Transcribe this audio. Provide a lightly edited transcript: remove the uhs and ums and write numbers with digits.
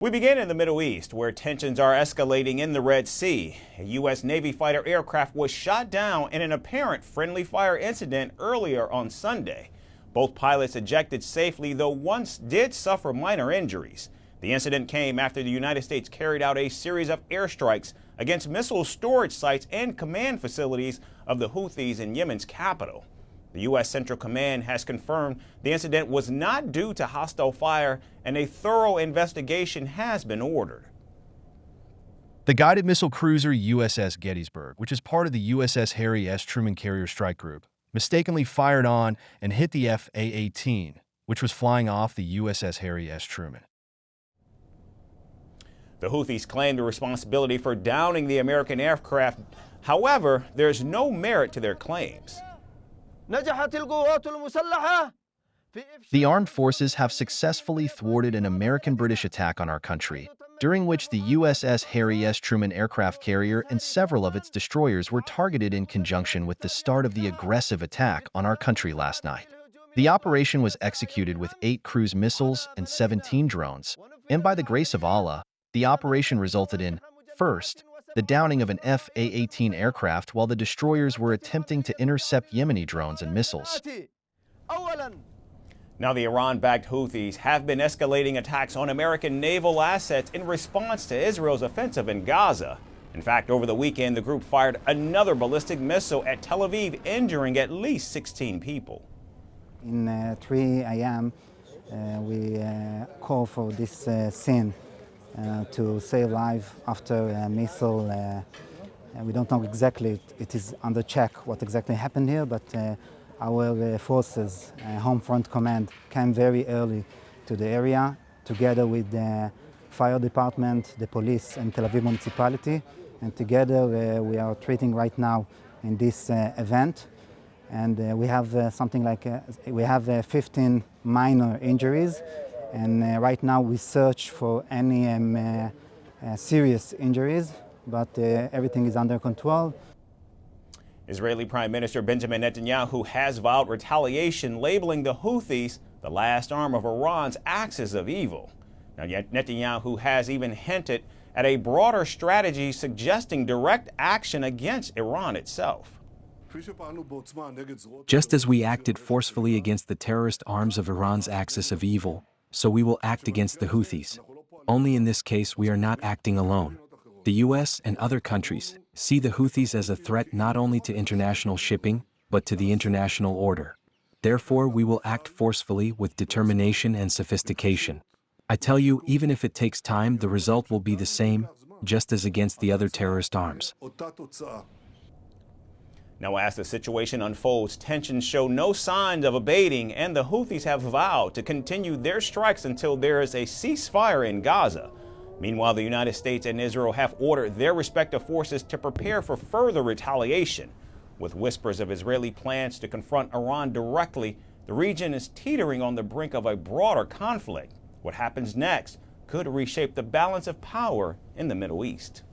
We begin in the Middle East, where tensions are escalating in the Red Sea. A U.S. Navy fighter aircraft was shot down in an apparent friendly fire incident earlier on Sunday. Both pilots ejected safely, though one did suffer minor injuries. The incident came after the United States carried out a series of airstrikes against missile storage sites and command facilities of the Houthis in Yemen's capital. The U.S. Central Command has confirmed the incident was not due to hostile fire, and a thorough investigation has been ordered. The guided missile cruiser USS Gettysburg, which is part of the USS Harry S Truman carrier strike group, mistakenly fired on and hit the F-A-18, which was flying off the USS Harry S Truman. The Houthis claim the responsibility for downing the American aircraft. However, there's no merit to their claims. The armed forces have successfully thwarted an American-British attack on our country, during which the USS Harry S Truman aircraft carrier and several of its destroyers were targeted in conjunction with the start of the aggressive attack on our country last night. The operation was executed with 8 cruise missiles and 17 drones, and by the grace of Allah, the operation resulted in, first, the downing of an F-A-18 aircraft while the destroyers were attempting to intercept Yemeni drones and missiles. Now, the Iran-backed Houthis have been escalating attacks on American naval assets in response to Israel's offensive in Gaza. In fact, over the weekend, the group fired another ballistic missile at Tel Aviv, injuring at least 16 people. In 3 a.m., we call for this scene to save life after a missile. We don't know exactly, it is under check what exactly happened here, but our forces, Home Front Command, came very early to the area together with the fire department, the police, and Tel Aviv municipality. And together we are treating right now in this event. And we have something like, we have 15 minor injuries. And right now we search for any serious injuries, but everything is under control. Israeli Prime Minister Benjamin Netanyahu has vowed retaliation, labeling the Houthis the last arm of Iran's axis of evil. Now, yet Netanyahu has even hinted at a broader strategy suggesting direct action against Iran itself. Just as we acted forcefully against the terrorist arms of Iran's axis of evil, so we will act against the Houthis. Only in this case we are not acting alone. The U.S. and other countries see the Houthis as a threat not only to international shipping, but to the international order. Therefore, we will act forcefully with determination and sophistication. I tell you, even if it takes time, the result will be the same, just as against the other terrorist arms. Now, as the situation unfolds, tensions show no signs of abating, and the Houthis have vowed to continue their strikes until there is a ceasefire in Gaza. Meanwhile, the United States and Israel have ordered their respective forces to prepare for further retaliation. With whispers of Israeli plans to confront Iran directly, the region is teetering on the brink of a broader conflict. What happens next could reshape the balance of power in the Middle East.